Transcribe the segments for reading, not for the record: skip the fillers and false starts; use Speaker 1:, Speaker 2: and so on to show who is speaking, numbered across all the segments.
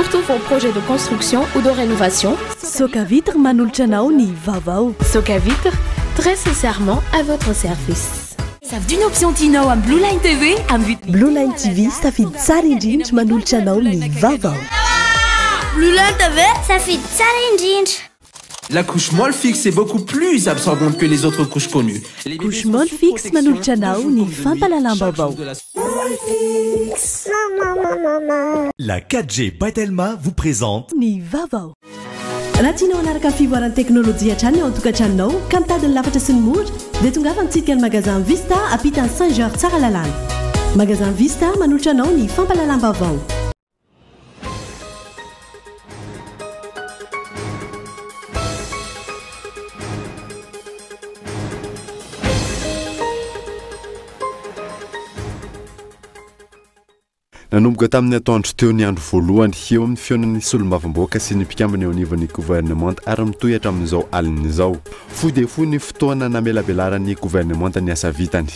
Speaker 1: pour tous vos projets de construction ou de rénovation.
Speaker 2: Soka Vitre manolotra anao ny vavao.
Speaker 1: Soka Vitre, très sincèrement à votre service.
Speaker 3: Savy d'une option Tinao am Blue Line TV am
Speaker 2: Blue Line TV safidy tsara indrindra manolotra anao ny vavao.
Speaker 4: Blue Line TV safidy tsara indrindra.
Speaker 5: La couche molle fixe est beaucoup plus absorbante que les autres couches connues.
Speaker 2: Couche molle fixe manolotra anao ny fampalalam-bavao.
Speaker 6: La 4G Batelma vous présente
Speaker 2: ny vavao. Raha tianao hanaraka ny fivoaran'ny teknôlôjia hatrany ao an-tokantranonao ka mitady ny lafatra sy ny mora dia tongava nitsidika ny magasin Vista ampitany Saint-Georges tsara lalàna. Magasin Vista manolotra anao ny fampalalam-bavao.
Speaker 7: Nanomboka tamin'ny atoandro teo ny andro voalohany eo amin'ny fiaonan'ny solombavamboaka sy ny mpikambana eo anivon'ny gouvernemanta ary mitohy hatramin'izao alina izao. Fohy dia fohy ny fotoana namelabelaran'ny gouvernemanta ny asa vitany.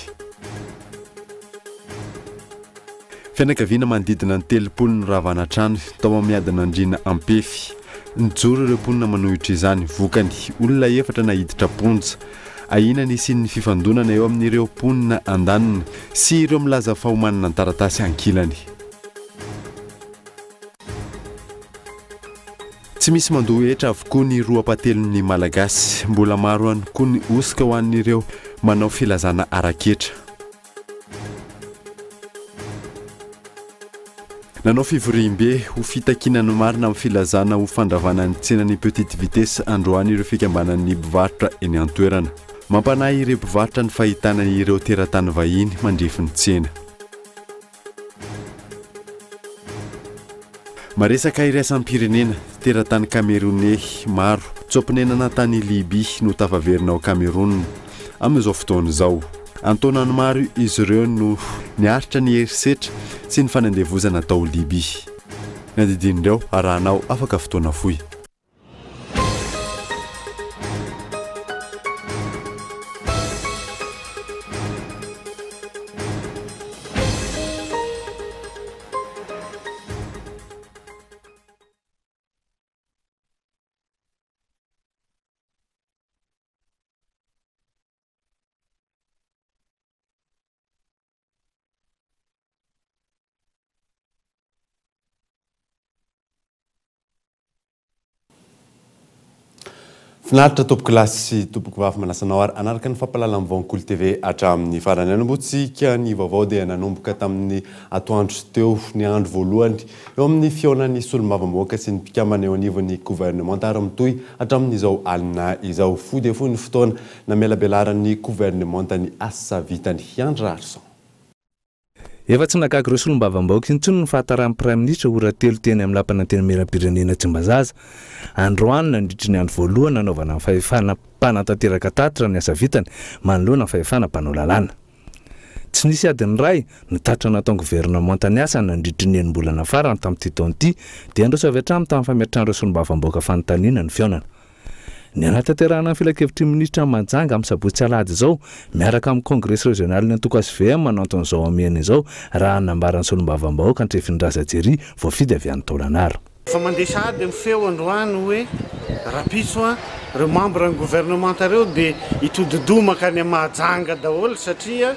Speaker 7: Fianakaviana manodidina ny 300 ny ravana-trano tao amiadana andriana ampefy. Nijoro ireo mponina manohitra izany vokany olona 4 nahiditra ponja. Ahina ny isin'ny fifandonana eo amin'ireo mponina andanina sy ireo milaza fahomanana ny taratasy ankilany. Tsy misy mandohetra avokoa ny roapatelon'ny malagasy, mbola maro ihany koa ny osika ho an'ireo manao filazana araketra. Nanao fivoriam-be ho fitakinana marina amin'ny filazana ho fandravana ny tsenan'ny petite vitesse androany ireo fikambanan'ny mpivarotra eny an-toerana. Mampanahy ireo mpivarotra ny fahitana ireo teratany vahiny mandrefy ny tsena. Maresaka iraisam-pirenena teratany Camerounais maro tsopinenana tany Libye no tafaverina ao Cameroun amin'izao fotoana izao. Antonany maro izy ireo no niaritra ny herisetra sy ny fanandevozana tao Libye. Nadidinireo arahanao afaka fotoana fohy. Finaritra tompoko lasy sy tompoko vavy manasanao ary anaraka ny fampalalan'ny Voankolo TV hatramin'ny farany. Nanombotsika ny vaovao dia nanomboka tamin'ny atoandro teo ny andro voalohany eo amin'ny fiaonan'ny solombavamboaka sy ny mpikambana eo anivon'ny gouvernemanta ary mitohy hatramin'izao alina izao. Fohy dia fohy ny fotoana namelabelaran'ny gouvernemanta ny asa vitany. Andra Arson.
Speaker 8: Efa tsy nagaga ireo solombavamboaka intsony ny fahataran'ny Prime Ministre ora telo teny amin'ny lampana teny miram-pirenena Tsimbazaza. Androany nandritry ny andro voalohany nanaovana ny fahefana mpanantanteraka tatitra ny asa vitany manoloana ny fahefana mpanao lalàna. Tsy nisy adiny ray nitatitra nataon'ny gouvernemanta ny asa nandritry ny enim-bolana farany tamin'ity taona ity dia androso avy hatramy tamin'ny fametrahana ireo solombavamboaka fanontaniana ny fiaonana. Ny anatanterahana ny filakevitry ministra Manjanga amin'ny sabotsy alahady izao miaraka amin'ny congrès régional ny Antoko SVM mananton'izao amiany izao raha nambaran'ny solombavamboaka antrefin'Raza Jery voafidy avy any Taulanaro.
Speaker 9: Fa mandesa ady ny feo androany hoe rapitso ireo membre ny gouvernemanta ireo dia hitodidomaka ny Mahajanga daholo satria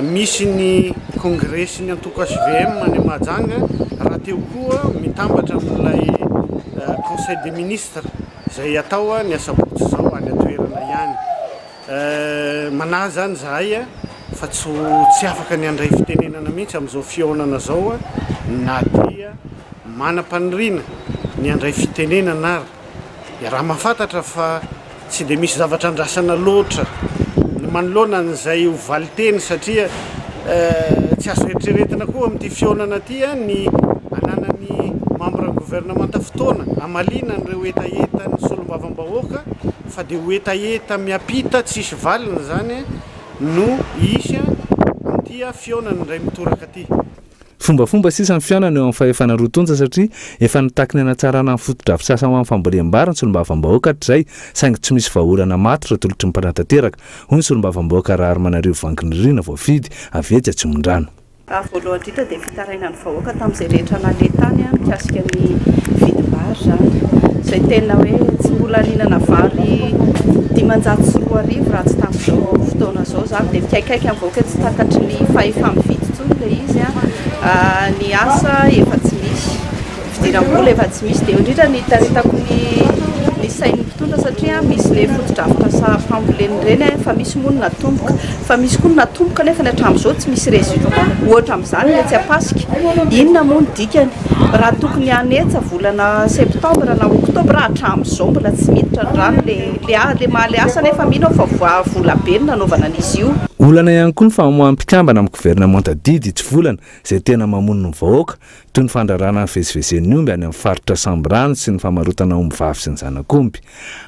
Speaker 9: misy ny congrès ny Antoko SVM ny Mahajanga raha teo koa mitambatra amin'ilay conseil des ministres zay atao ny asabotsy zao any atoerana ihany. Manahy zany zahay fa tsy afaka ny andray fitenenana mihitsy amin'izao fiaonana zao na dia manam-panirina ny andray fitenenana ary. Dia raha mahafantatra fa tsy dia misy zavatra andrasana loatra ny manoloana n'izay ho valiteny satria tsy azo eritreretina koa amin'ity fiaonana ty ny ananany membre gouvernemanta fotoana amalina n'ireo etaeta ny solombavambahoaka fa dia ho etaeta miapita tsisy valina zany no isy amin'ity fiaonana indray mitoraka aty.
Speaker 8: Fomba sisa ny fiaonana eo amin'ny fahefana rotonja satria efa nitakiny anatsarana ny fotodrafitrasa ho amin'ny fambolem-bary ny solombavambahoaka hatrizay saingy tsy misy vahaolana maty raha tolotry ny mpanantanteraka. Hoy ny solombavambahoaka raha Arimanarivo vankinirina voafidy avetsy Atsimondrano.
Speaker 10: Voalohany indrindra dia fitaraina ny vahoaka tamin'izay rehetra naleha tany mikasika ny izay tena hoe tsy mbola ninana vary 500 arivo raha tsy tamin'izao fotoana zao zany dia mikaikaiky avoaka tsy takatry ny fahefa-mividy tsony le izy ny asa efa tsy misy fidiram-bola efa tsy misy dia indrindra ny taritako ny sain'ny mpitondra satria misy le fotodrafitra pamboleny ireny fa misy moa natomboka fa misy koa natomboka nefa ny hatramin'izao tsy misy résultat ohatra amin'izany le tsy apasika inona moa ny dikany raha tokony anetsa volana septambra na oktobra hatramin'izao mbola tsy miditra ny rano le maha-le asa nefa mino fa vola be ny nanaovana an'izy io
Speaker 8: olana ihany koa ny famoaham-pikambana amin'ny gouvernemanta didy tsy volana izay tena mamono ny vahoaka toy ny fandrarana ny vezivezen'ny omby any amin'ny faritra sambrano sy ny famarotana omby vavy sy ny zanak'omby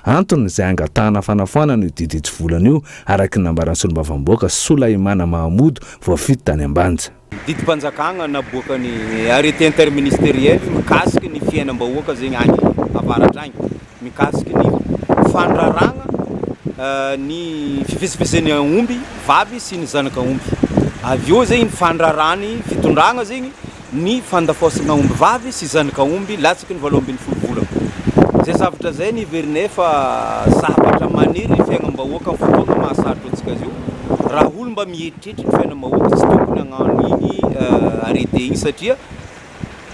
Speaker 8: antony izay angatahana fanafoanana io didy tsy volana io araka ny nambaran'ny solombavamboaka Solaimana Mahamodo voafito tany Ambanja.
Speaker 11: Didim-panjakana naboaka ny arrêté interministériel mikasiky ny fiainam-bahoaka zegny any avaratra agny mikasiky ny fandrarana ny fivezivezen'ny omby vavy sy ny zanaka omby avy eo zegny ny fandrarany fitondragna zegny ny fandafosana omby vavy sy zanaka omby latsaky ny 7 volana zay zavatra zay ny verine fa zavatra maniry fiainam-bahoaka ny fotoana mahasarotro antsika azy io raha olo mba mieritreritra ny fiainam-bahoaka tsy tokony hagnano igny arrêté igny satria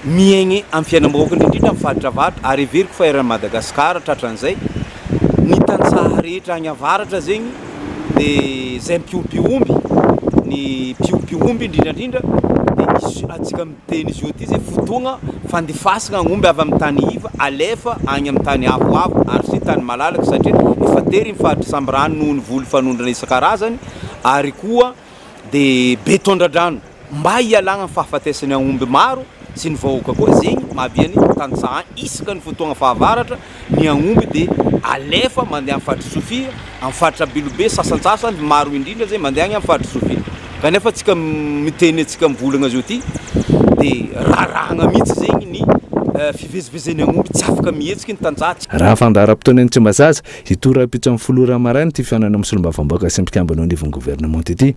Speaker 11: miaigny amin'ny fiainam-bahoaka indrindra amin'ny faritravaratra ary everiko fa eran'ny Madagasikara tratran'izay ny tantsaha rehetra agny avaratra zegny dia zay mpiompiomby ny mpiompiomby indrindrandrindra dia atsika miteny izy io ty zay fotoagna fandefasana omby avy amin'ny tany iva alefa agny amin'ny tany avoavo ary sy tany malalaka satria efa tery mifaritra sambrano noho ny voly fanondrana isan-karazany ary koa dia beton-dradrano mba hialagna amin'ny fahafatesany omby maro sy ny vahoaka koa zegny mahaviany tantsaha isaka ny fotoagna fahavaratra ny aomby dia alefa mandeha amin'ny faritra Sofia amin'ny faritra Belobe sasantsasany maro indrindra zay mandeha agny amin'ny faritra Sofia kanefa atsika miteny atsika mivolagna azy io ty dia rarahagna mihitsy zegny ny fivezivezen'ny aomby tsy afaka mihetsiky ny tantsaha
Speaker 8: raha fandaharam-potoana ny Tsimbazaza itoram-pitso amin'ny folora maraina ty fihaonana amin'ny solombavamboaka sy mpikambana anivon'ny gouvernement ity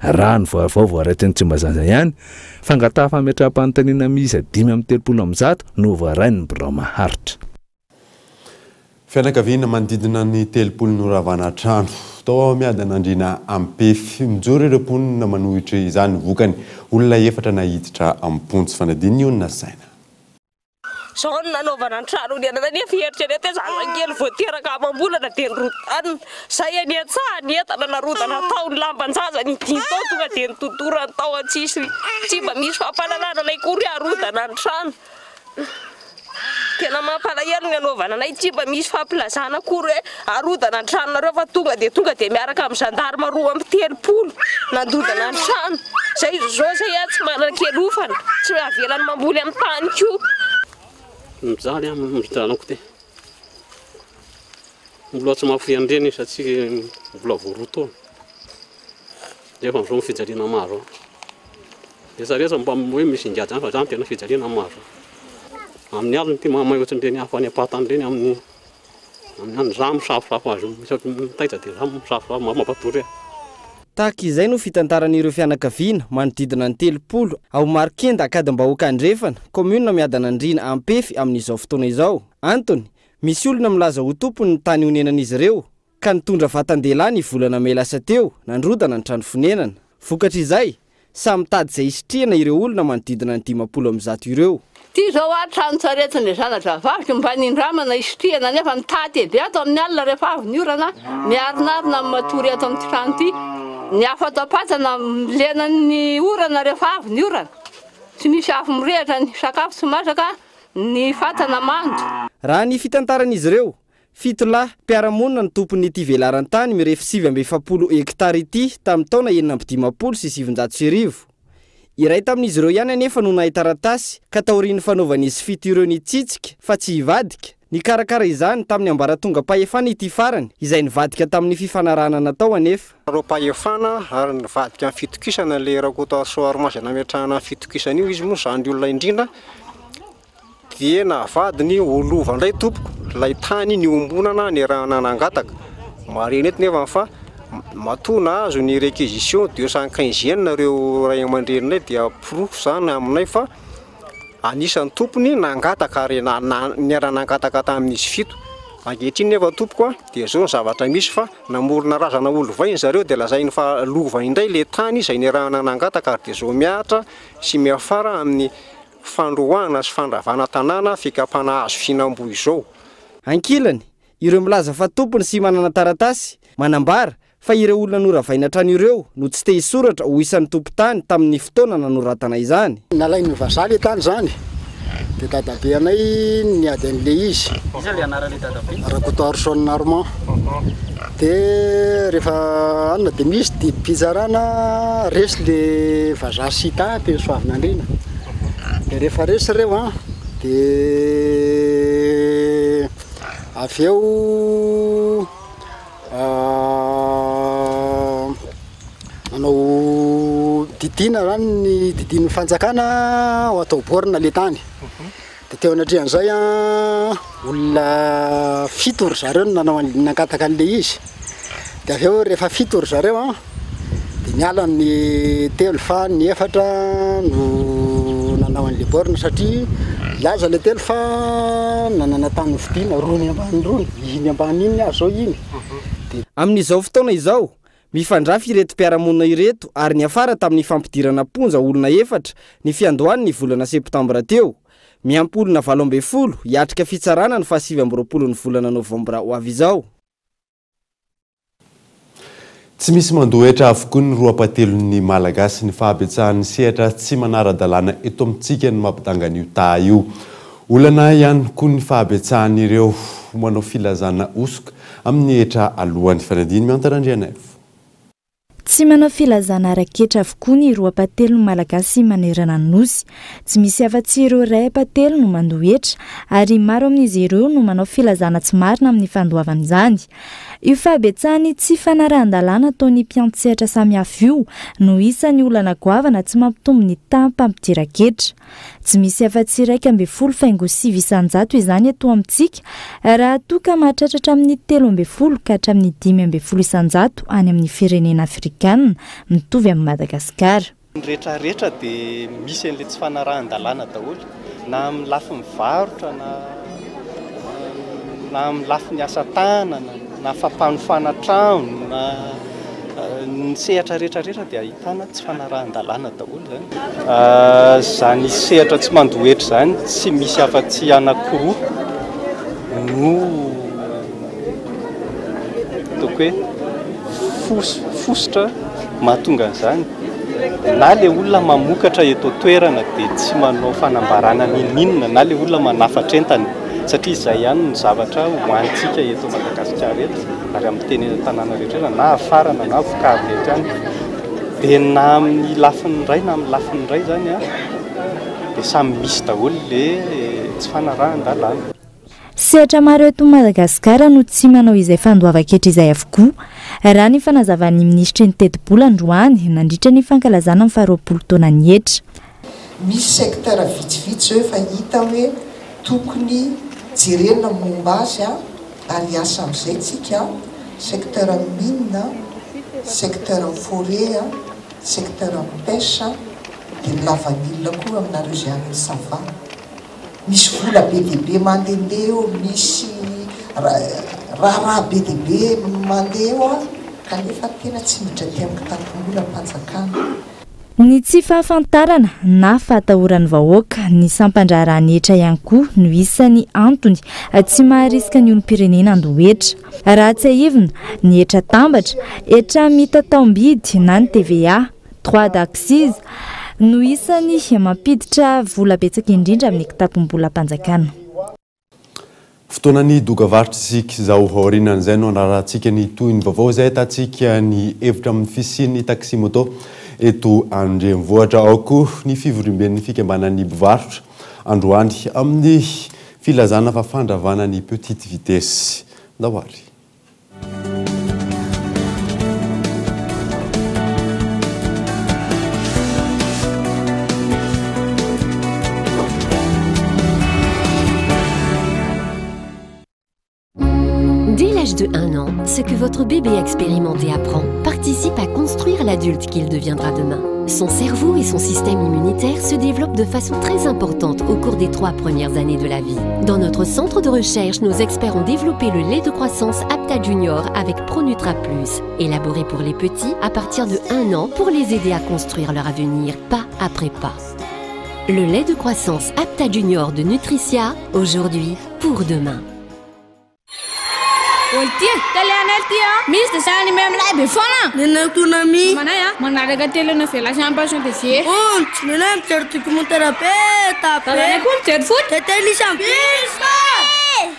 Speaker 8: raha ny vaovao voaraitiny Tsimbazaza ihany fangataha fametraha-panontaniana miisa 530 no voarainy ny birao maharitra.
Speaker 7: Fianakaviana manodidina ny 30 noravana trano tao miadana andrina ampefy mijoro ireo mponina manohitra izany vokany olona efatra nahiditra ampontsy fanadiny io nasaina.
Speaker 12: Zao nanaovana trano ny anana nefa eritrereto zazakely voateraka amam-bolana dia nirotana zay any an-tsaha ny entana narodana tao ny lamban-jaza ny dimy tao tonga dia nitotorany tao an-tsisy tsy mba misy fampalalana nay kory arodana ny trano tena mampalahelo ny anaovana nay tsy mba misy fampilazana kory hoe arodana ny tranonareo fa tonga dia miaraka amin'ny gendarme 2 nandodana ny trano zay zao zay tsy manan-kelofana tsy avelany mamboly amin'ny tany koa
Speaker 13: mizaly amin'ny zanako ty mbola tsy mahafiandreny satria mbola voarotoana dia efa amin'izao fijaliana maro dia saresa mba hoe misy ingady zany fa zany tena fijaliana maro amin'ny aliny ty mamay ohatran'ireny hafa any apatany ireny amin'ny any za misafosafo azy isaky mitaitra dia za misafosafo mampatory
Speaker 14: tahaka izay no fitantaran'ireo fianakaviana manodidina ny 30 ao Marikenda akadimbahoaka andrefana commune miadana andrina ampefy amin'izao fotoana izao antony misy olona milaza ho tompony ny tany honenan'izy ireo ka nitondra vatan-dehilahy ny volana may lasa teo nandrodana ny trano fonenana vokatra izay samy tady izay isitrihana ireo olona manodidina ny 510 ireo
Speaker 15: ty zao trano tsaretsiny zanatra vavy mba nindramana isitrihana nefa nitady be ato amin'ny alina rehefa avy ny orana miarinarina matory ato amin'ny trano ty ny afatapatana milena ny orana rehefa avy ny orana tsy misy afo mirehatra ny sakafo tsy masaka ny fatana mando
Speaker 14: raha ny fitantaran'izy ireo fitolahy mpiaramonina ny tompon'ity velaran-tany mirefy 770 hektara ity tamin'ny taona 1950 sy 790 iray tamin'izy ireo ihany anefa no nahita taratasy ka taorian'ny fanaovan'izy fito ireo nitsitsika fa tsy hivadika ny karakara izany tamin'ny ambaratonga pahefana ity farany izay nivadika tamin'ny fifanarahana natao anefa
Speaker 16: ro pahefana ary nivadika amin'ny fitokisana le rakota soaromasana metrahana fitokisana io izy moa zandry olona indrindra dia navadiny olova indray tompoko lay tany ny ombonana ny raha nanangataka mareny eto nefa fa matona azo ny réquisition 215 nareo ray aman-dreninay dia proof zany aminay fa anisan'ny tompony nangataka ary niara-nangataka tamin'izy fito ankehitriny nefa tompoko dia zao ny zavatra misy fa namorona razana olo vainy zareo dia lazainy fa lova indray le tany izay niarahana nangataka ary dia zao miahatra sy miafara amin'ny fandroahana sy fandravana tanàna fikapana hazo fihinam-boa izao.
Speaker 14: Ankilany ireo milaza fa tompony sy manana taratasy manambara fa ireo olona noravaina trano ireo no tsy te hisoratra ho isan'ny tompon-tany tamin'ny fotoana nanoratana izany.
Speaker 17: Nalainy vazaha le tany zany dia dadabe anay niady an'le izy.
Speaker 14: Iza le anaran'le dadabe?
Speaker 17: Rakotoarson Normand. Dia rehefa anona dia misy dia pizarana resy le vazaha sy hita teny Soavinandriana. Dia rehefa resy reo dia avy eo manao didina zany ny didin'ny fanjakana ho atao borina le tany. Dia teo anatrehan'izay olona 7 ry zareo no nanao nangataka an'le izy. Dia avy eo rehefa 7 ry zareo dia niala ny 3 fa ny 4 no nanao an'le borina satria laza le 3 fa nanana tany vidiana rony ambany rony iny ambany iny azo iny.
Speaker 14: Amin'izao fotoana izao mifandrafy ireto mpiaramonina ireto ary niafara tamin'ny fampidirana ponja olona 4 ny fiandohany ny volana septambra teo. Miampy olona 12 hiatrika fitsarana ny 29 ny volana novambra ho avy izao.
Speaker 7: Tsy misy mandohetra avokoa ny roapatelon'ny malagasy ny fahabetsahan'ny sehatra tsy manara-dalàna eto amintsika ny mampitanga io ta io. Olana ihany koa ny fahabetsahan'ireo manao filazana osoka amin'ny hetra alohan'ny fanadiny miantarandriana.
Speaker 18: Tsy manao filazana raketra avokoa ny roapatelon'ny malagasy manerana ny nosy. Tsy misy afa-tsy ireo ray apatelo no mandohetra ary maro amin'izy ireo no manao filazana tsy marina amin'ny fandoavan'izany. Io fahabetsahany tsy fanarahan-dalàna ataon'ny mpiantsehatra samihafa io no isan'ny olana goavana tsy mampitombo ny tampampidy raketra. Tsy misy afa-tsy 1.2 faingo 9 isan-jato izany eto amintsika raha toka mahatratratra amin'ny 13 ka hatramin'ny 15 isan-jato any amin'ny firenena afrikanina mitovy amin'ny Madagasikara.
Speaker 19: Ny rehetrarehetra dia misy an'ilay tsy fanarahan-dalàna daholo na amin'ny lafin'ny varotra na amin'ny lafin'ny asa tanana na fampanofana trano na ny sehatra rehetrarehetra dia ahitana tsy fanarahan-dalàna daholo zany. Zany sehatra tsy mandohetra zany tsy misy afa-tsy anankiroa no ataoko hoe fosotra mahatonga an'izany. Na le olona mamokatra eto toerana dia tsy manao fanambarana ninina na le olona manafatra entana satria izay ihany ny zavatra hoantsika eto Madagasikara eto ary amin'ny teny tanàna rehetra na afarana na vokavy eto ihany dia na amin'ny lafiny iray na amin'ny lafiny iray zany dia samy misy daholo le tsy fanarahan-dalàna.
Speaker 18: Sehatra maro eto Madagasikara no tsy manao izay fandoavan-ketra izay avokoa. Raha ny fanazavan'ny ministra ny Teti-bola androany nandritra ny fankalazana ny 20 taona ny hetra.
Speaker 20: Misy sektera vitsivitsy hoe fa hita hoe tokony jerena momba azy ary asa amin'izay tsika sektera mine, sektera forêt, sektera pêche dia ny lavanilina koa aminareo izay any sava. Misy vola be dia be mandehandeha eo, misy raha be dia be mandeha eo kanefa tena tsy miditra ty amin'ny kitapon'olona mpanjakana.
Speaker 18: Ny tsy fahafantarana na fahatahoran'ny vahoaka ny sampandraharany hetra ihany koa no isan'ny antony tsy maharisika ny olom-pirenena andohetra. Raha tsy ahivina ny hetra tambatra, hetra mitataom-bidy na ny TVA, droit d'accise no isan'ny mampiditra vola betsaka indrindra amin'ny kitapom-bola mpanjakana.
Speaker 7: Fotoana ny dokavarotra isika izao aorianan'izay no anarahantsika ny toy ny vaovao izay ahitantsika ny hevitra amin'ny fisian'ny taxi moto eto andrenivohitra ao koa ny fivorimben'ny fikambanan'ny mpivarotra androany amin'ny filazana fa fandravana ny petite vitesse. Ndahoary.
Speaker 3: Dès l'âge
Speaker 21: de 1 an, ce que votre bébé expérimenté apprend participe à construire l'adulte qu'il deviendra demain. Son cerveau et son système immunitaire se développent de façon très importante au cours des 3 premières années de la vie. Dans notre centre de recherche, nos experts ont développé le lait de croissance Apta Junior avec Pronutra Plus, élaboré pour les petits à partir de 1 an pour les aider à construire leur avenir, pas après pas. Le lait de croissance Apta Junior de Nutricia, aujourd'hui pour demain.
Speaker 4: Oltia, taliana tia. Miss the sani mem la be fona. Nena tunami. Mana ya? Mana daga tele na fela champa chonte sie. Nena certo como terapeuta. Tala kun cer foot. Teteli champa.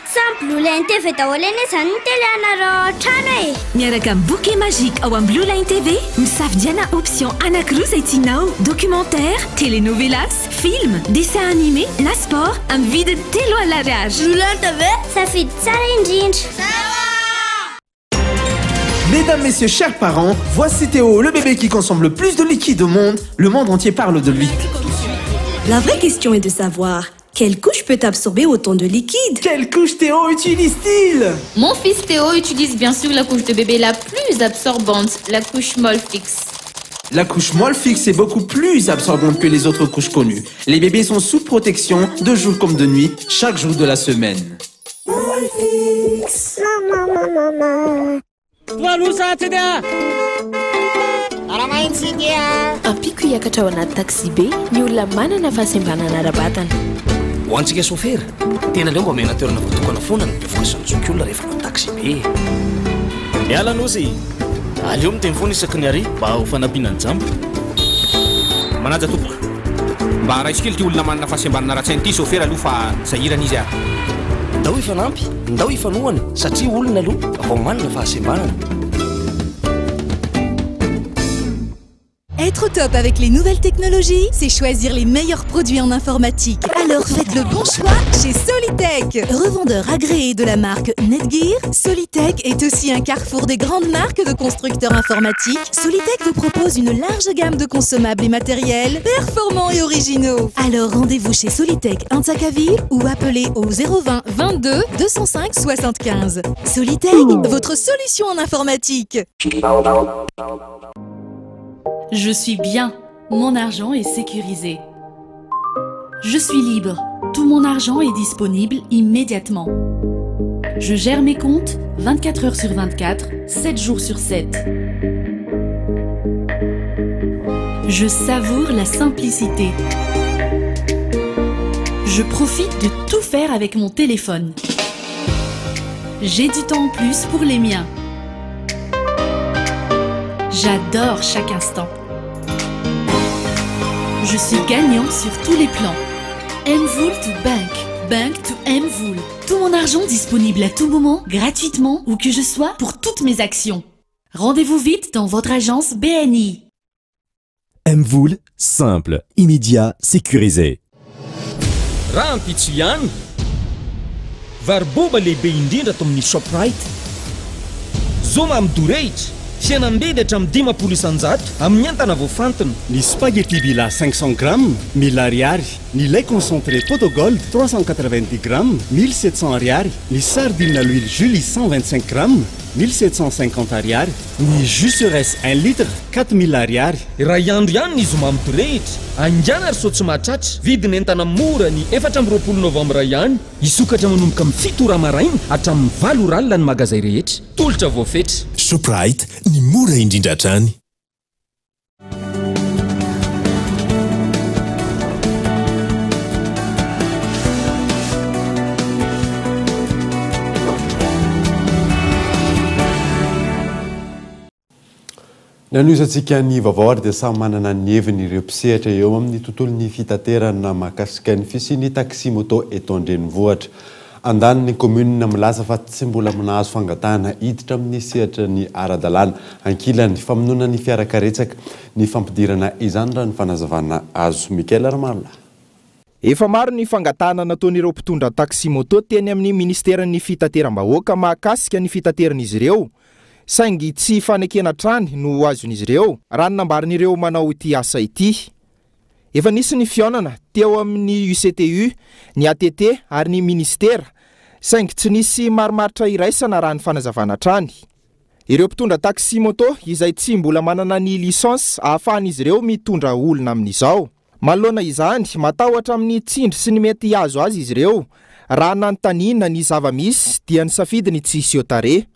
Speaker 22: Sam Blue Line TV taolene san teliana ro chane.
Speaker 3: Miaraka bouquet magique au Blue Line TV. Msafdiana option anakrouz et tinao. Documentaire, telenovelas, film, dessin animé, la sport, un vide telo à la rage.
Speaker 22: Blue Line TV, ça fait challenge.
Speaker 5: Mesdames, messieurs, chers parents, voici Théo, le bébé qui consomme le plus de liquide au monde. Le monde entier parle de lui.
Speaker 23: La vraie question est de savoir, quelle couche peut absorber autant de liquide?
Speaker 5: Quelle couche Théo utilise-t-il?
Speaker 24: Mon fils Théo utilise bien sûr la couche de bébé la plus absorbante, la couche Molfix.
Speaker 5: La couche Molfix est beaucoup plus absorbante que les autres couches connues. Les bébés sont sous protection de jour comme de nuit, chaque jour de la semaine.
Speaker 22: Molfix. Maman.
Speaker 1: Ampiko hiakatra ao anaty taxi be ny olona manana fahasembanana ara-batana.
Speaker 25: Ho antsika chauffeur, tena leo mba omena toerana voatokana foana ny mpivoaka sanjoky olona rehefa manao taxi be.
Speaker 26: Miala nosy, aleo miteny foana isaky ny ary mba ho fanampiana ny jambo.
Speaker 11: Manaja tompoka, mba raisikely ty olona manana fahasembanana raha-tsainy ty chauffeur aloha fa sahirana izy ary.
Speaker 25: Ndao ifanampy, ndao ifanohana satria olona aloha vao manana fahasembanana.
Speaker 27: Être top avec les nouvelles technologies, c'est choisir les meilleurs produits en informatique. Alors faites le bon choix chez Solitech. Revendeur agréé de la marque Netgear, Solitech est aussi un carrefour des grandes marques de constructeurs informatiques. Solitech vous propose une large gamme de consommables et matériels performants et originaux. Alors rendez-vous chez Solitech Antakaville ou appelez au 020 22 205 75. Solitech, votre solution en informatique.
Speaker 28: Je suis bien, mon argent est sécurisé. Je suis libre, tout mon argent est disponible immédiatement. Je gère mes comptes 24 heures sur 24, 7 jours sur 7. Je savoure la simplicité. Je profite de tout faire avec mon téléphone. J'ai du temps en plus pour les miens. J'adore chaque instant. Je suis gagnant sur tous les plans. Mvoul to Bank, Bank to Mvoul. Tout mon argent disponible à tout moment, gratuitement, où que je sois, pour toutes mes actions. Rendez-vous vite dans votre agence BNI.
Speaker 6: Mvoul, simple, immédiat, sécurisé.
Speaker 29: Raha ampitso ihany varoboba lehibe indrindra ato amin'ny Shoprite. Zoma amin'ny dorehitra fihenam-bedy hatramin'ny 10 isanjato amin'ny entana voafantona.
Speaker 30: Ny spaghetti Villa 500 grammes 1000 ariary. Ny lait concentré Potogold 390 grammes 1700 ariary. Ny sardine à l'huile Julie 125 grammes 1750 ariary. Ny jus Ceres 1 litre 4000 ariary.
Speaker 29: Raha iandro ihany ny zoma amin'ny dorehitra angana ary sao tsy mahatratra. Vidiny entana mora ny 24 novambra ihany. Isokatra manomboka amin'ny 7 ora maraina hatramin'ny 8 ora alina ny magazay rehetra. Tolotra voafetra.
Speaker 6: Shoprite, ny mora indrindra hatrany.
Speaker 7: Ny anoisantsika ny vaovao ary dia samy manana ny heviny ireo mpisehatra eo amin'ny tontolon'ny fitaterana mahakasika ny fisian'ny taxi moto eto an-drenivohitra. Andaniny commune milaza fa tsy mbola nahazo fangatahana hiditra amin'ny sehatra ny ara-dalàna ankilany famonoana ny fiarakaretsaka ny fampidirana izany raha ny fanazavana azo. Mikael Armalla.
Speaker 31: Efa maro ny fangatahana nataon'ireo mpitondra taxi moto teny amin'ny ministeran'ny fitateram-bahoaka mahakasika ny fitateran'izy ireo. Saingy tsy fanekena trany no azon'izy ireo raha nambarin'ireo manao ity asa ity. Efa nisy ny fionana teo amin'ny UCTU, ny ATT ary ny ministera saingy tsy nisy marimaritra iraisana raha ny fanazavana trany. Ireo mpitondra taxi moto izay tsy mbola manana ny licence ahafahan'izy ireo mitondra olona amin'izao. Manoloana izany, matahotra amin'ny tsindry sy ny mety azo azy izy ireo. Raha nanontaniana ny zava-misy dia ny safidy ny tsisy eo tare.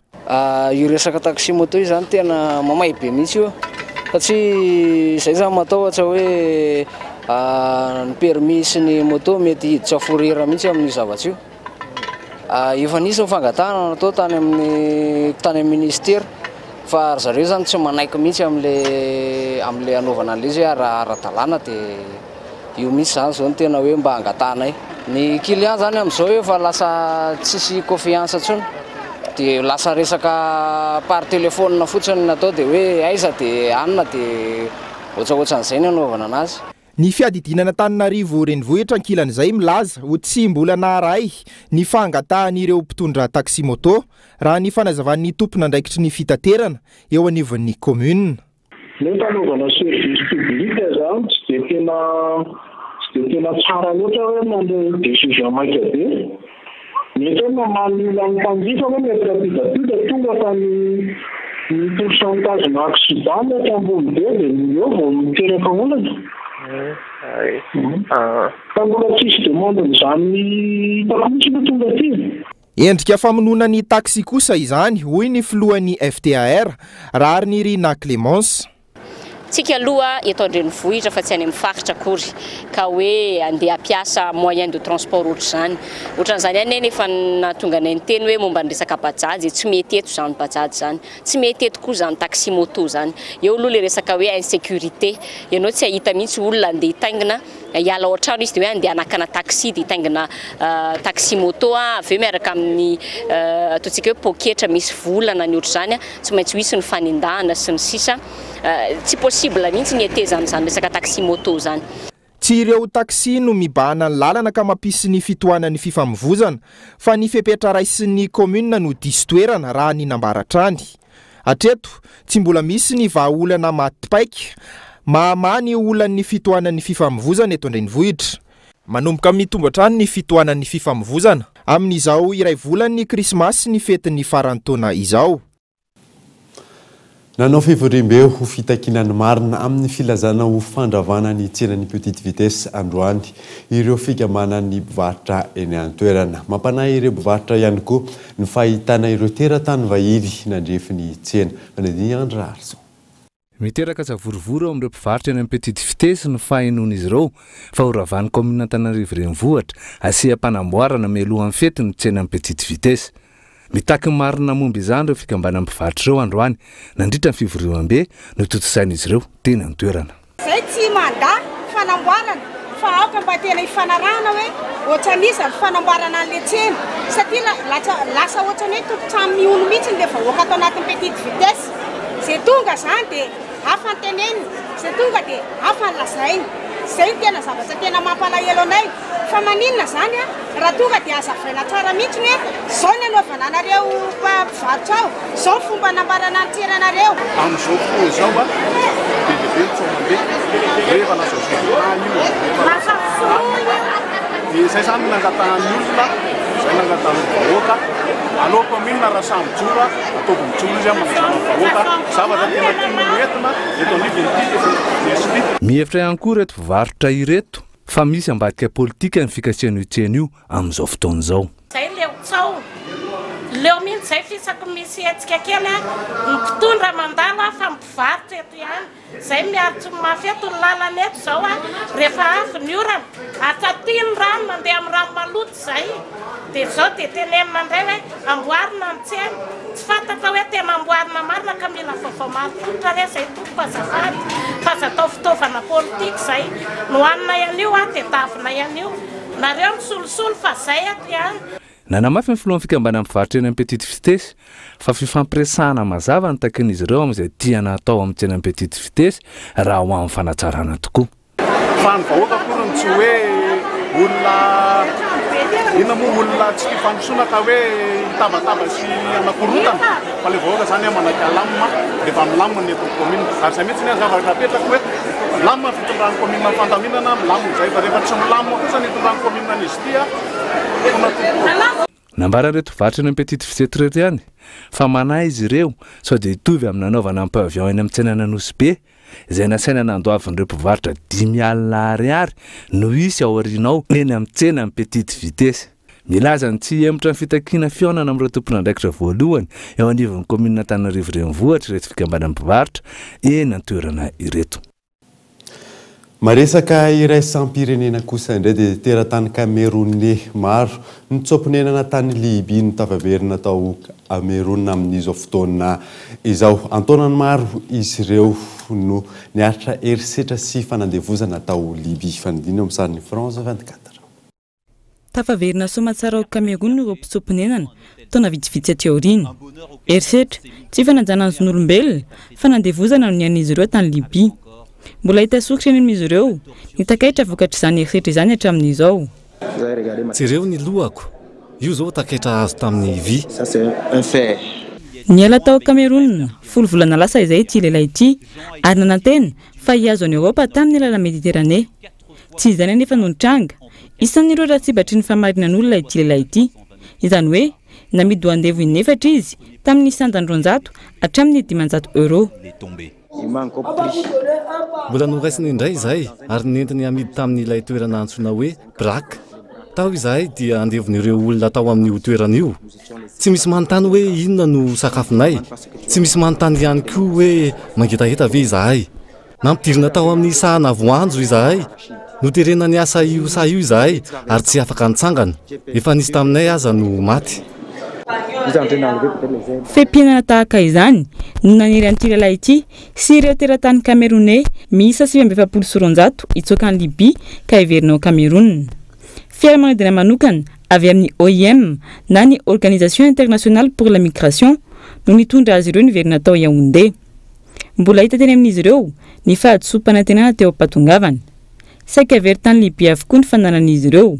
Speaker 2: Io resaka taxi moto io zany tena mamay be mihitsy io. Satria izay zany matahotra hoe ny permis sy ny moto mety hiditra forera mihitsy amin'ny zavatra io. Efa nisy fangatahana natao tany amin'ny ministera fa zareo zany tsy manaiky mihitsy amle anaovana an'ilay hoe ara-dalàna dia io mihitsy zany zao ny tena hoe mba hangatanay. Ny client zany amin'izao efa lasa tsisy confiance intsony dia lasa resaka par téléphone fotsiny natao dia hoe aiza dia anona dia ohatran'izay ny anaovana anazy.
Speaker 31: Ny fiadidinana Antananarivo renivohitra ankilan'izay milaza ho tsy mbola naharay ny fangatahan'ireo mpitondra taxi moto raha ny fanazavan'ny tompona andraikitry ny fitaterana eo anivon'ny commune.
Speaker 8: Nefa anaovana service public zany tsy dia tena tsara loatra hoe mandeha décision maika be. Mety hoe mamaly ny mpanjifa hoe mety rapidapida tonga fa ny pourcentage na accident mety ambony be dia eo vao miteraka olana. Fa mbola tsisy demande n'izany hitako mihitsy no tonga aty.
Speaker 31: Endrika famonoana ny taxi kosa izany, hoy ny filohan'ny FTAR raha ny Rina Clémence.
Speaker 9: Tsika aloha eto an-drenivohitra fa tsy any amin'ny faritra akory ka hoe andeha hampiasa moyen de transport ohatr'izany. Ohatran'izany ihany efa nahatonga anay ny teny hoe momba ny resaka bajaj tsy mety eto izany bajaj izany, tsy mety eto koa izany taxi moto izany. Eo aloha le resaka hoe insécurité, ianao tsy ahita mihitsy olona andeha hitaingina hiala ao an-trano izy dia hoe andeha hanakana taxi dia hitaingina taxi moto avy eo miaraka amin'ny ataontsika hoe poketra misy volana ny ohatr'izany tsy maintsy hisy ny fanindahana sy ny sisa. Tsy possible mihitsy ny etezana izany resaka taxi moto izany.
Speaker 31: Tsy ireo taxi no mibahana ny lalana ka mampisy ny fitohanan'ny fifamoivoizana fa ny fepetra raisin'ny commune no diso toerana raha ny nambaratrany. Hatreto tsy mbola misy ny vahaolana matipaika mahamany olan'ny fitohanan'ny fifamoivoizana eto an-drenivohitra. Manomboka mitombatrany ny fitohanan'ny fifamoivoizana amin'izao iray volan'ny krismasy ny fetin'ny farantaona izao.
Speaker 7: Nanao fivorim-be ho fitakinany marina amin'ny filazana ho fandravana ny tsenan'ny petite vitesse androany ireo fikamana ny mpivarotra eny an-toerana. Mampanahy ireo mpivarotra ihany koa ny fahitana ireo teratany vahiny nandrefy ny tsena. Vanadiny Andrarso.
Speaker 10: Miteraka savorovory ao amin'ireo mpivarotra eny amin'ny petite vitesse ny fahenoan'izy ireo fa ho ravan'ny commune Antananarivo renivohitra asia-panamboarana mialohan'ny fety ny tsenan'ny petite vitesse. Mitaky marina momba izany ireo fikambana mpivarotra ireo androany nandritra ny fivoriam-be no totosain'izy ireo teny ny toerana.
Speaker 12: Zay tsy manda fanamboarana fa aoka mba tena hifanarahana hoe ohatran'iza fanamboarana an'ilay tsena satria lasa ohatran'ny hoe tokotrano mihono mihitsy dia vahoaka atao anatin'ny petite vitesse. Zay tonga zany dia hafa ny teneny, zay tonga dia hafa ny lazainy. Zay ny tena zavatra tena mampalahelo anay. Fa maninona zany raha tonga dia azavaina tsara mihitsy hoe zao ny anaovana anareo mpivarotra ao, zao ny fomba nambarana ny tsenanareo.
Speaker 13: Amin'izao fotoana izao bebe tsy mandeha rehefa lasa zoana io. Dia izay zany nangatahan'ny olona, izay nangatahan'ny vahoaka. Alao commune raha samy jora, ataovy mijoro izy manazava vahoaka, zavatra tena tiany entina eto anivon'ity.
Speaker 10: Mihevitra ihany koa ireto mpivarotra ireto fa misy ambadika politika ny fikasiana io tsena io amin'izao fotoana izao.
Speaker 14: Zay leo tsao, leo mihitsy zay fisako misy hetsika kely mpitondra mandalo fa mpivarotra eto ihany. Zay miaritsy mafy eto ny lalana eto zao rehefa avy ny orana atatiany rano mandeha amin'ny rano maloto zay. Dia zao dia tenenina indray hoe amboarina ny tsena. Tsy fantatra hoe tena amboarina marina ka mila vaovao marototra re zay tompo azafady. Fa zatao fitaovana politika zay no hanina ihany io dia tavina ihany io. Nareo misolosolo fa zay aty ihany.
Speaker 10: Nanamafy ny filohan'ny fikambana mpivarotra eny amin'ny petite vitesse fa fifampiresahana mazava ny takin'izy ireo amin'izay tiana atao amin'ny tsenan'ny petite vitesse raha ho amin'ny fanatsarana tokoa.
Speaker 13: Fa ny vahoaka koa tsy hoe olona inona moa olona tsy tia fandrosoana ka hoe hitabataba sy anakorotana fa le vahoaka zany manaka lamina dia efa milamina ny eto commune ary zay mihitsy ny zavatra apetraka hoe lamina fitondrany commune ny fandaminana milamina zay fa rehefa tsy milamina kosa ny fitondrany commune n'izy ity
Speaker 10: nambara reto varitra ny petite visette reto ihany fa manahy izy ireo sao dia hitovy amin'ny nanaovana amin'ny pavion eny amin'ny tsenana nosy be izay nasaina nandoavin'ireo mpivarotra 5,000 ariary no isy ao aorianao eny amin'ny tsena amin'ny petite vitesse. Milaza ny tsy emotra ny fitakiana fionana amin'ireo tompon'andraikitra voalohany eo anivon'ny commune Antananarivo renivohitra ireto fikambanana mpivarotra eny an-toerana ireto.
Speaker 7: Maresaka iraisam-pirenena kosa indray dia teratany Camerounais maro nitsopinenana tany Libye no tavaverina tao Cameroun amin'izao fotoana izao. Antonany maro izy ireo no niaritra herisetra sy fanandevozana tao Libye. Fanidina amin'ny sariny France 24.
Speaker 3: Tafaverina somatsara ao Cameroun no mpisopinenana taona vitsivitsy aty aoriana. Herisetra tsy fananjana ny zon'olombelona fanandevozana no nian'izy ireo tany Libye. Mbola hita sokitra eny amin'izy ireo nitakaitra vokatra izany herisetra izany hatramin'izao.
Speaker 26: Jereo ny lohako io zao takaitra azo tamin'ny vy.
Speaker 3: Niala tao Cameroun folo volana lasa izay ity lehilahy ity ary nanantena fa hiazo any Europa tamin'ny lala Mediterranée. Tsy izany anefa no nitranga isan'ireo ratsibatry ny famarinan'olona ity lehilahy ity. Izany hoe namidy ho andevo inefatra izy tamin'ny 100 hatramin'ny 500 euro.
Speaker 26: Mbola noraisiny indray izay ary nentiny amidy tamin'ilay toerana antsoina hoe Brak. Tao izahay dia andevon'ireo olona tao amin'io toerana io. Tsy misy manontany hoe inona no sakafonay. Tsy misy manontany ihany koa hoe mangetaheta ve izahay. Nampidirina tao amin'ny sahana voanjo izahay. Noterena ny asa io sa io izahay ary tsy afaka nitsangana. Efa nisy taminay aza no maty.
Speaker 3: Fempianana tahaka izany no naniry an'ity lehilahy ity sy ireo teratany Camerounais miisa 770 itsoaka any Libye ka heverina ao Cameroun. Fiaramanidina manokana avy amin'ny OIM na ny Organisation Internationale pour la Migration no nitondra azy ireo niverina tao Yaoundé. Mbola hita teny amin'izy ireo ny fahadisompana tenana teo am-patongavana. Saika hevery tany Libye avokoa ny fananan'izy ireo.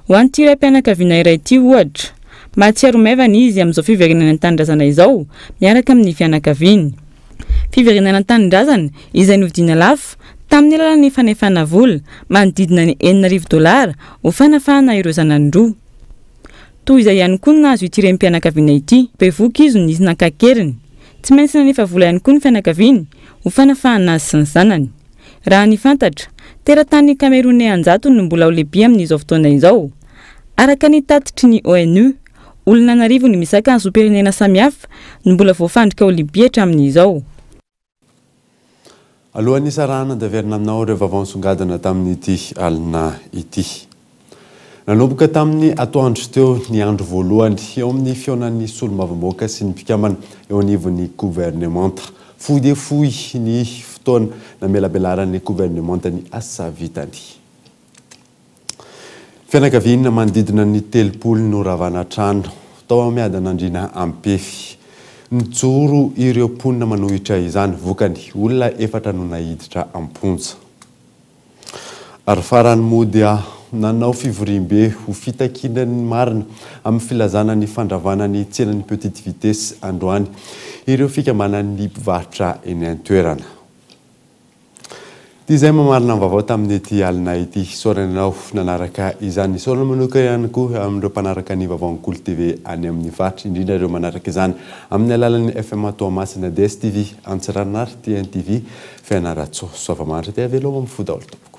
Speaker 3: Ho an'ity raim-pianakaviana iray ity ohatra mahatsiaro maivana izy amin'izao fiverenana an-tanindrazana izao miaraka amin'ny fianakaviany. Fiverenana an-tanindrazana izay novidiana lafo tamin'ny alalan'ny fanefana vola manodidina ny $9,000 ho fanafahana ireo zanany-droa. Toy izay ihany koa nahazo ity raim-pianakaviana ity. Bevoka izy no nisy nankakeriny. Tsy maintsy nanefa vola ihany koa ny fianakaviany ho fanafahana azy sy ny zanany. Raha ny fantatra, teratany Camerounais anjatony no mbola ao Libye amin'izao fotoana izao. Araka ny tatitry ny ONU, olona anarivo ny misaka ny zoperenena samihafa no mbola voafandrika ao Libye hatramin'izao.
Speaker 7: Alohan'ny sarana daverina aminao ireo vaovao-nisongadina tamin'ity alina ity. Nanomboka tamin'ny atoandro teo ny andro voalohany eo amin'ny fionan'ny solombavamboaka sy ny mpikambana eo anivon'ny gouvernemanta. Fohy dia fohy ny fotoana namelabelarany gouvernemanta ny asa vitany. Fianakaviana manodidina ny 300 no ravana trano tao amiadan'Andriana Ampefy. Nijoro ireo mponina manohitra izany vokany olona 4 no nahiditra amponja. Ary farany moa dia nanao fivorim-be ho fitakinany marina amin'ny filazana ny fandravana ny tsenan'ny petite vitesse androany ireo fikambanan'ny mpivarotra eny an-toerana. Izay mamarina vaovao tamin'ny ity alina ity soranao nanaraka izany sorana manoka ihany koa amin'ireo mpanaraka ny vaovao Kolo TV any amin'ny faritra indrindra ireo manaraka izany amin'ny alalan'ny FM Toamasina DSTV Antsiranar TNTV Fianaratso Soavamanitra dia veloma amin'ny fodaolo tompoko.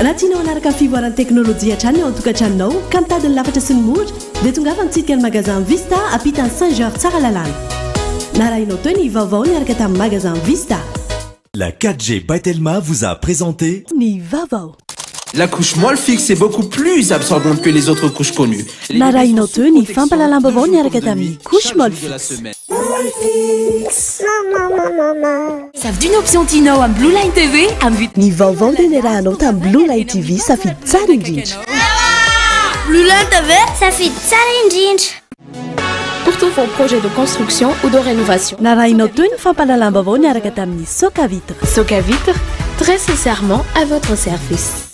Speaker 4: Raha tianao hanaraka ny fivoaran'ny teknôlôjia hatrany ao an-tokantranonao ka mitady ny lafatra sy ny mora dia tongava mitsidika ny magasin Vista ampitany Saint-Georges tsara lalàna. Na raha inao teo ny vaovao niaraka tamin'ny magasin Vista.
Speaker 6: La 4G by Telma vous a présenté
Speaker 4: Ni vaovao.
Speaker 5: La couche molle fixe est beaucoup plus absorbante que les autres couches connues.
Speaker 4: Na raha inao teo ny fampalalam-baovao niaraka tamin'ny couche molle fixe.
Speaker 27: Savy ny option tianao amin'ny Blue Line TV amin'ny
Speaker 4: ny vaovao ny rahanao tamin'ny Blue Line TV safidy tsara indrindra.
Speaker 27: Blue Line TV safidy tsara indrindra.
Speaker 28: Pour tous vos projets de construction ou de rénovation.
Speaker 4: Narahinao toy ny fampalalam-bavao niaraka tamin'ny Soka Vitre.
Speaker 28: Soka Vitre, très sincèrement à votre service.